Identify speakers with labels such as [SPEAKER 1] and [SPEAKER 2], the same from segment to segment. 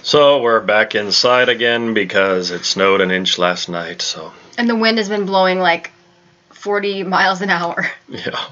[SPEAKER 1] So we're back inside again because it snowed an inch last night, so.
[SPEAKER 2] And the wind has been blowing like 40 miles an hour.
[SPEAKER 1] Yeah.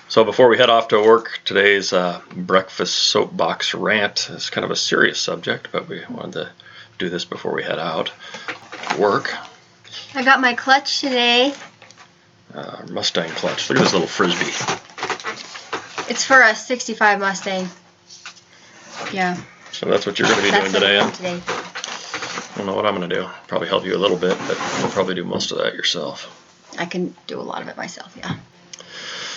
[SPEAKER 1] So before we head off to work, today's breakfast soapbox rant is kind of a serious subject, but we wanted to do this before we head out to work.
[SPEAKER 2] I got my clutch today.
[SPEAKER 1] Mustang clutch. Look at this little frisbee.
[SPEAKER 2] It's for a 65 Mustang. Yeah.
[SPEAKER 1] So that's what you're going to be doing today, huh?
[SPEAKER 2] Today.
[SPEAKER 1] I don't know what I'm going to do. Probably help you a little bit, but you'll probably do most of that yourself.
[SPEAKER 2] I can do a lot of it myself, yeah.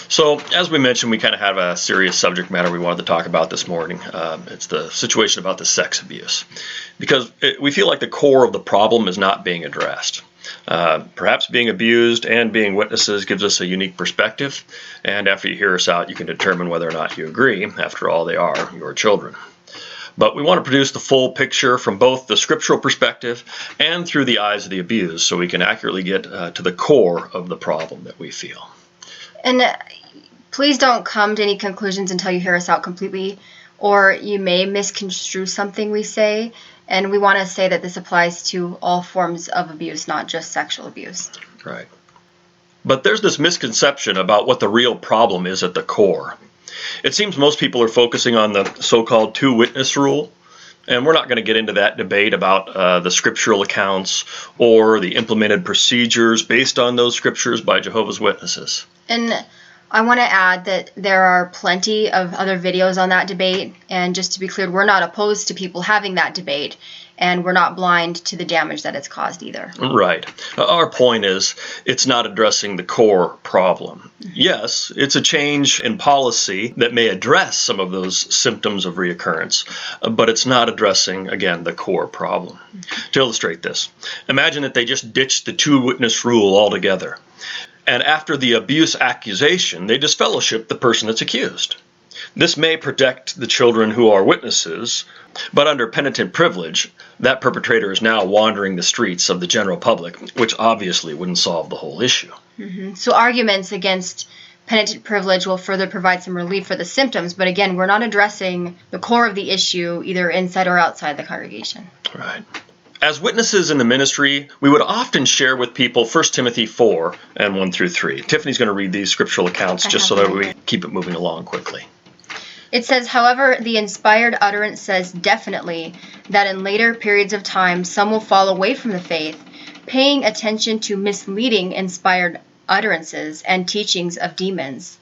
[SPEAKER 1] So, as we mentioned, we kind of have a serious subject matter we wanted to talk about this morning. It's the situation about the sex abuse. Because we feel like the core of the problem is not being addressed. Perhaps being abused and being witnesses gives us a unique perspective. And after you hear us out, you can determine whether or not you agree. After all, they are your children. But we want to produce the full picture from both the scriptural perspective and through the eyes of the abused so we can accurately get to the core of the problem that we feel.
[SPEAKER 2] And please don't come to any conclusions until you hear us out completely, or you may misconstrue something we say. And we want to say that this applies to all forms of abuse, not just sexual abuse.
[SPEAKER 1] Right. But there's this misconception about what the real problem is at the core. It seems most people are focusing on the so-called two-witness rule, and we're not going to get into that debate about the scriptural accounts or the implemented procedures based on those scriptures by Jehovah's Witnesses.
[SPEAKER 2] And I want to add that there are plenty of other videos on that debate, and just to be clear, we're not opposed to people having that debate, and we're not blind to the damage that it's caused either.
[SPEAKER 1] Right. Our point is it's not addressing the core problem. Yes, it's a change in policy that may address some of those symptoms of reoccurrence, but it's not addressing, again, the core problem. To illustrate this, imagine that they just ditched the two-witness rule altogether. And after the abuse accusation, they disfellowship the person that's accused. This may protect the children who are witnesses, but under penitent privilege, that perpetrator is now wandering the streets of the general public, which obviously wouldn't solve the whole issue.
[SPEAKER 2] So arguments against penitent privilege will further provide some relief for the symptoms, but again, we're not addressing the core of the issue either inside or outside the congregation.
[SPEAKER 1] Right. As witnesses in the ministry, we would often share with people 1 Timothy 4 and 1 through 3. Tiffany's going to read these scriptural accounts just so that we keep it moving along quickly.
[SPEAKER 2] It says, however, the inspired utterance says definitely that in later periods of time some will fall away from the faith, paying attention to misleading inspired utterances and teachings of demons,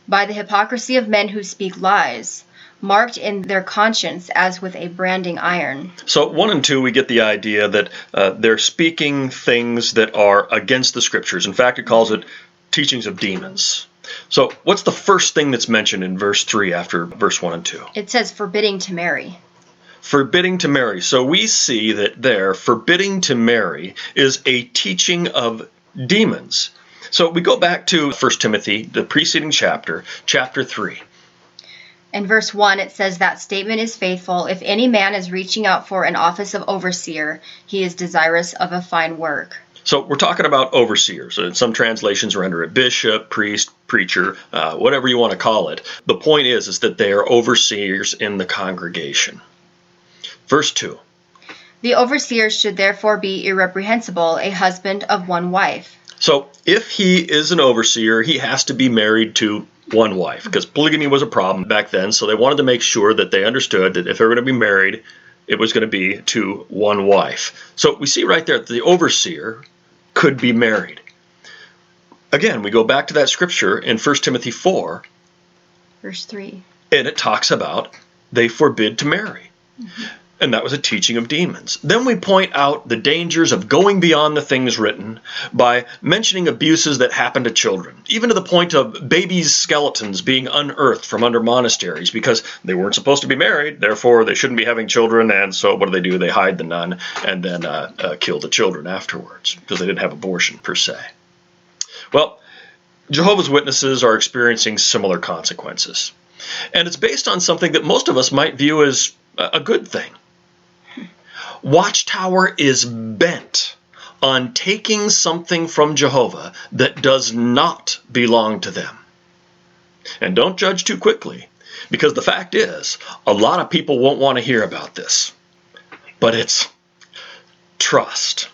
[SPEAKER 2] by the hypocrisy of men who speak lies, marked in their conscience as with a branding iron.
[SPEAKER 1] So 1 and 2, we get the idea that they're speaking things that are against the scriptures. In fact, it calls it teachings of demons. So what's the first thing that's mentioned in verse 3 after verse 1 and 2?
[SPEAKER 2] It says forbidding to marry.
[SPEAKER 1] Forbidding to marry. So we see that there, forbidding to marry is a teaching of demons. So we go back to 1 Timothy, the preceding chapter 3.
[SPEAKER 2] In verse 1, it says that statement is faithful. If any man is reaching out for an office of overseer, he is desirous of a fine work.
[SPEAKER 1] So we're talking about overseers. In some translations render it bishop, priest, preacher, whatever you want to call it. The point is that they are overseers in the congregation. Verse 2.
[SPEAKER 2] The overseer should therefore be irreprehensible, a husband of one wife.
[SPEAKER 1] So if he is an overseer, he has to be married to one wife, because polygamy was a problem back then, so they wanted to make sure that they understood that if they were going to be married, it was going to be to one wife. So we see right there that the overseer could be married. Again, we go back to that scripture in 1 Timothy 4.
[SPEAKER 2] Verse 3.
[SPEAKER 1] And it talks about they forbid to marry. And that was a teaching of demons. Then we point out the dangers of going beyond the things written by mentioning abuses that happen to children, even to the point of babies' skeletons being unearthed from under monasteries because they weren't supposed to be married, therefore they shouldn't be having children, and so what do? They hide the nun and then kill the children afterwards because they didn't have abortion per se. Well, Jehovah's Witnesses are experiencing similar consequences. And it's based on something that most of us might view as a good thing. Watchtower is bent on taking something from Jehovah that does not belong to them. And don't judge too quickly, because the fact is, a lot of people won't want to hear about this. but it's trust.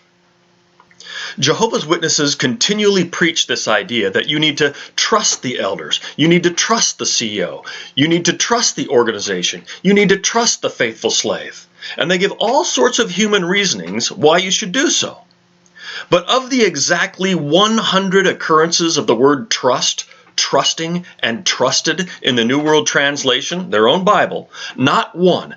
[SPEAKER 1] Jehovah's Witnesses continually preach this idea that you need to trust the elders, you need to trust the CEO, you need to trust the organization, you need to trust the faithful slave. And they give all sorts of human reasonings why you should do so. But of the exactly 100 occurrences of the word trust, trusting, and trusted in the New World Translation, their own Bible, not one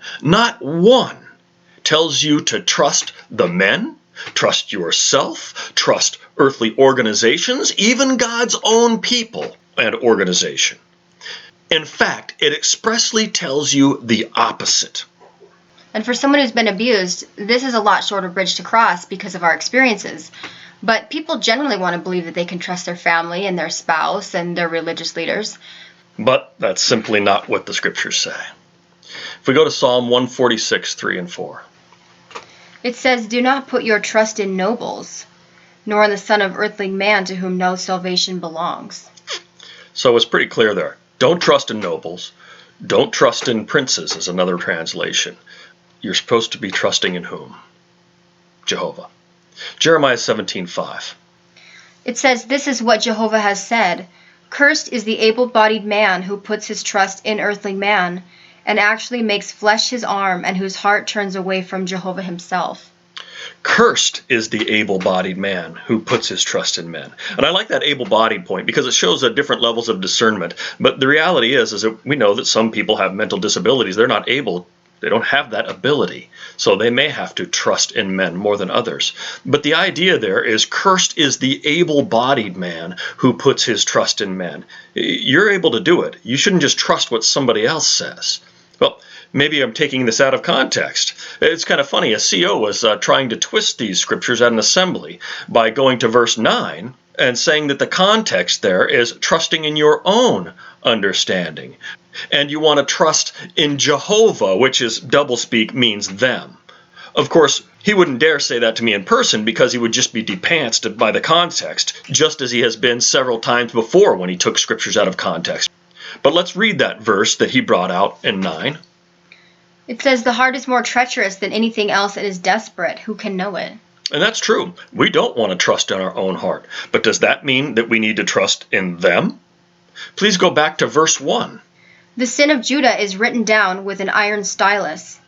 [SPEAKER 1] tells you to trust the men, trust yourself, trust earthly organizations, even God's own people and organization. In fact, it expressly tells you the opposite.
[SPEAKER 2] And for someone who's been abused, this is a lot shorter bridge to cross because of our experiences. But people generally want to believe that they can trust their family and their spouse and their religious leaders.
[SPEAKER 1] But that's simply not what the Scriptures say. If we go to Psalm 146, 3 and 4.
[SPEAKER 2] It says, "Do not put your trust in nobles, nor in the son of earthly man to whom no salvation belongs."
[SPEAKER 1] So it's pretty clear there. Don't trust in nobles. Don't trust in princes is another translation. You're supposed to be trusting in whom? Jehovah. Jeremiah 17:5.
[SPEAKER 2] It says, "This is what Jehovah has said. Cursed is the able-bodied man who puts his trust in earthly man, and actually makes flesh his arm, and whose heart turns away from Jehovah himself."
[SPEAKER 1] Cursed is the able-bodied man who puts his trust in men. And I like that able-bodied point because it shows different levels of discernment. But the reality is that we know that some people have mental disabilities. They're not able. They don't have that ability. So they may have to trust in men more than others. But the idea there is cursed is the able-bodied man who puts his trust in men. You're able to do it. You shouldn't just trust what somebody else says. Well, maybe I'm taking this out of context. It's kind of funny. A CO was trying to twist these scriptures at an assembly by going to verse 9 and saying that the context there is trusting in your own understanding. And you want to trust in Jehovah, which is doublespeak, means them. Of course, he wouldn't dare say that to me in person because he would just be depantsed by the context, just as he has been several times before when he took scriptures out of context. But let's read that verse that he brought out in 9.
[SPEAKER 2] It says, "The heart is more treacherous than anything else and is desperate. Who can know it?"
[SPEAKER 1] And that's true. We don't want to trust in our own heart. But does that mean that we need to trust in them? Please go back to verse 1.
[SPEAKER 2] "The sin of Judah is written down with an iron stylus.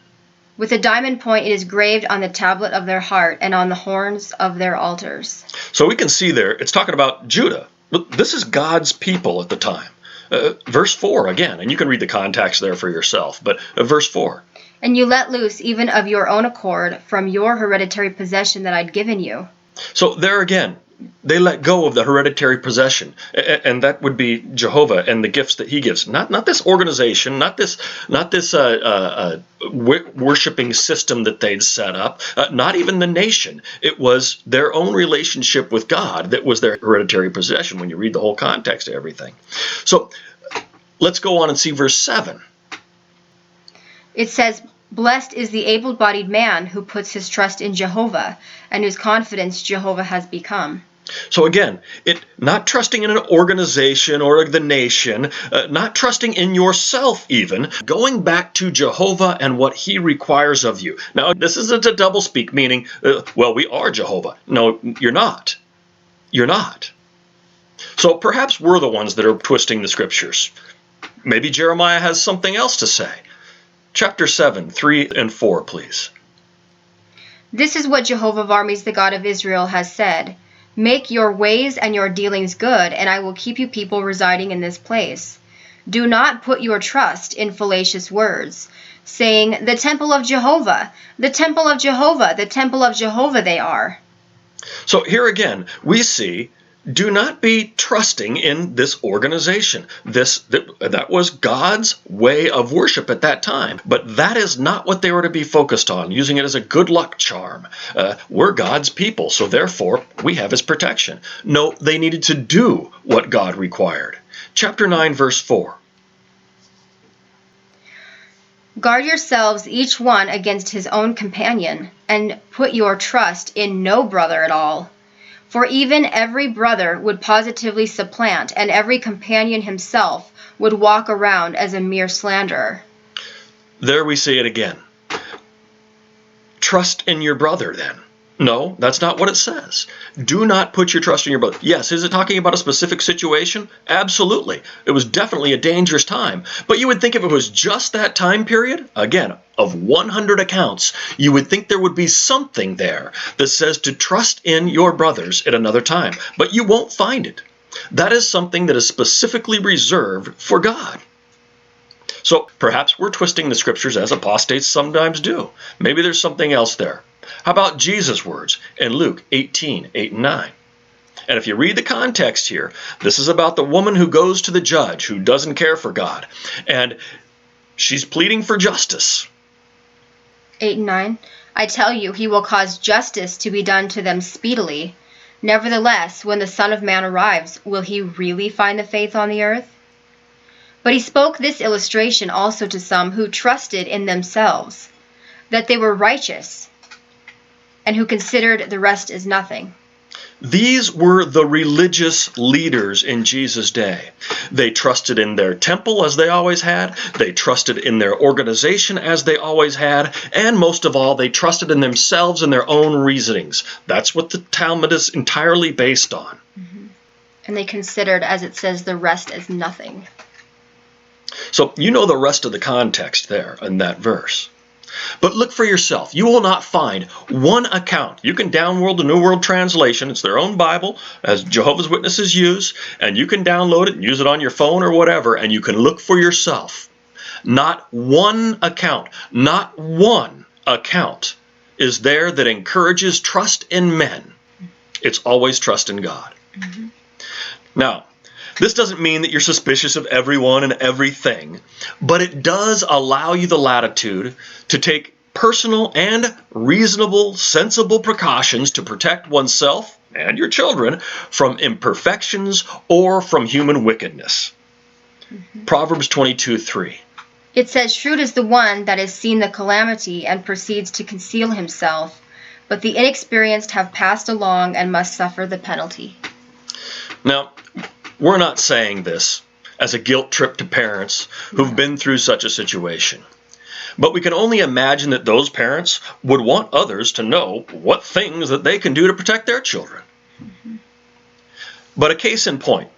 [SPEAKER 2] With a diamond point it is graved on the tablet of their heart and on the horns of their altars."
[SPEAKER 1] So we can see there, it's talking about Judah. This is God's people at the time. Verse 4 again, and you can read the context there for yourself. But verse 4.
[SPEAKER 2] "And you let loose even of your own accord from your hereditary possession that I'd given you."
[SPEAKER 1] So there again, they let go of the hereditary possession, and that would be Jehovah and the gifts that he gives. Not this organization, not this worshiping system that they'd set up, not even the nation. It was their own relationship with God that was their hereditary possession when you read the whole context of everything. So let's go on and see verse 7.
[SPEAKER 2] It says, "Blessed is the able-bodied man who puts his trust in Jehovah, and whose confidence Jehovah has become."
[SPEAKER 1] So again, not trusting in an organization or the nation, not trusting in yourself even, going back to Jehovah and what he requires of you. Now, this isn't a doublespeak, meaning, well, we are Jehovah. No, you're not. You're not. So perhaps we're the ones that are twisting the scriptures. Maybe Jeremiah has something else to say. Chapter 7, 3 and 4, please.
[SPEAKER 2] "This is what Jehovah of armies, the God of Israel, has said. Make your ways and your dealings good, and I will keep you people residing in this place. Do not put your trust in fallacious words, saying, 'The temple of Jehovah, the temple of Jehovah, the temple of Jehovah they are.'"
[SPEAKER 1] So here again, we see, do not be trusting in this organization. That was God's way of worship at that time. But that is not what they were to be focused on, using it as a good luck charm. We're God's people, so therefore we have his protection. No, they needed to do what God required. Chapter 9, verse 4.
[SPEAKER 2] "Guard yourselves each one against his own companion, and put your trust in no brother at all. For even every brother would positively supplant, and every companion himself would walk around as a mere slanderer."
[SPEAKER 1] There we see it again. trust in your brother then. No, that's not what it says. Do not put your trust in your brother. Yes, is it talking about a specific situation? Absolutely. It was definitely a dangerous time. But you would think if it was just that time period, again, of 100 accounts, you would think there would be something there that says to trust in your brothers at another time. But you won't find it. That is something that is specifically reserved for God. So perhaps we're twisting the scriptures as apostates sometimes do. Maybe there's something else there. How about Jesus' words in Luke 18:8-9? And if you read the context here, this is about the woman who goes to the judge who doesn't care for God. And she's pleading for justice.
[SPEAKER 2] 8 and 9. I tell you, he will cause justice to be done to them speedily. Nevertheless, when the Son of Man arrives, will he really find the faith on the earth? But he spoke this illustration also to some who trusted in themselves, that they were righteous, and who considered the rest as nothing.
[SPEAKER 1] These were the religious leaders in Jesus' day. They trusted in their temple as they always had. They trusted in their organization as they always had. And most of all, they trusted in themselves and their own reasonings. That's what the Talmud is entirely based on.
[SPEAKER 2] Mm-hmm. And they considered, as it says, the rest as nothing.
[SPEAKER 1] So you know the rest of the context there in that verse. But look for yourself. You will not find one account. You can download the New World Translation. It's their own Bible, as Jehovah's Witnesses use, and you can download it and use it on your phone or whatever, and you can look for yourself. Not one account is there that encourages trust in men. It's always trust in God. Mm-hmm. Now, this doesn't mean that you're suspicious of everyone and everything, but it does allow you the latitude to take personal and reasonable, sensible precautions to protect oneself and your children from imperfections or from human wickedness. Mm-hmm. Proverbs 22:3.
[SPEAKER 2] It says, shrewd is the one that has seen the calamity and proceeds to conceal himself, but the inexperienced have passed along and must suffer the penalty.
[SPEAKER 1] Now, we're not saying this as a guilt trip to parents who've been through such a situation. But we can only imagine that those parents would want others to know what things that they can do to protect their children. Mm-hmm. But a case in point,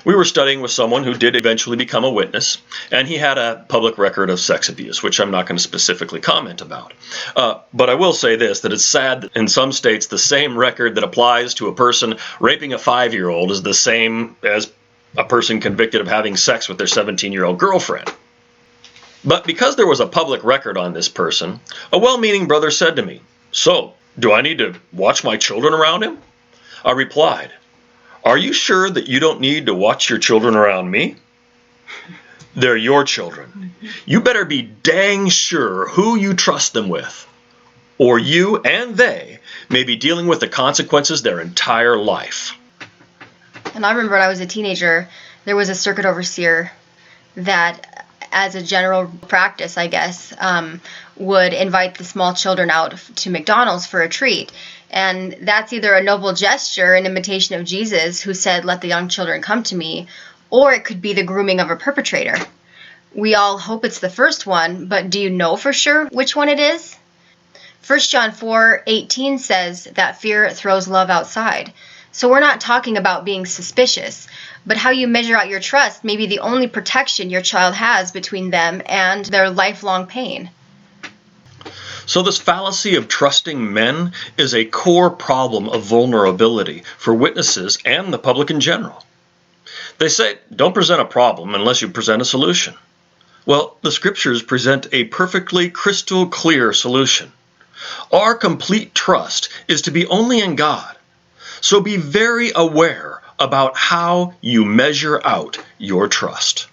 [SPEAKER 1] we were studying with someone who did eventually become a witness, and he had a public record of sex abuse, which I'm not going to specifically comment about. But I will say this, that it's sad that in some states the same record that applies to a person raping a 5-year-old is the same as a person convicted of having sex with their 17-year-old girlfriend. But because there was a public record on this person, a well-meaning brother said to me, "So, do I need to watch my children around him?" I replied, "Are you sure that you don't need to watch your children around me? They're your children. You better be dang sure who you trust them with, or you and they may be dealing with the consequences their entire life."
[SPEAKER 2] And I remember when I was a teenager, there was a circuit overseer that, as a general practice, I guess, would invite the small children out to McDonald's for a treat. And that's either a noble gesture, an imitation of Jesus, who said, "Let the young children come to me," or it could be the grooming of a perpetrator. We all hope it's the first one, but do you know for sure which one it is? 1 John 4:18 says that fear throws love outside. So we're not talking about being suspicious, but how you measure out your trust may be the only protection your child has between them and their lifelong pain.
[SPEAKER 1] So this fallacy of trusting men is a core problem of vulnerability for witnesses and the public in general. They say, don't present a problem unless you present a solution. Well, the scriptures present a perfectly crystal clear solution. Our complete trust is to be only in God. So be very aware about how you measure out your trust.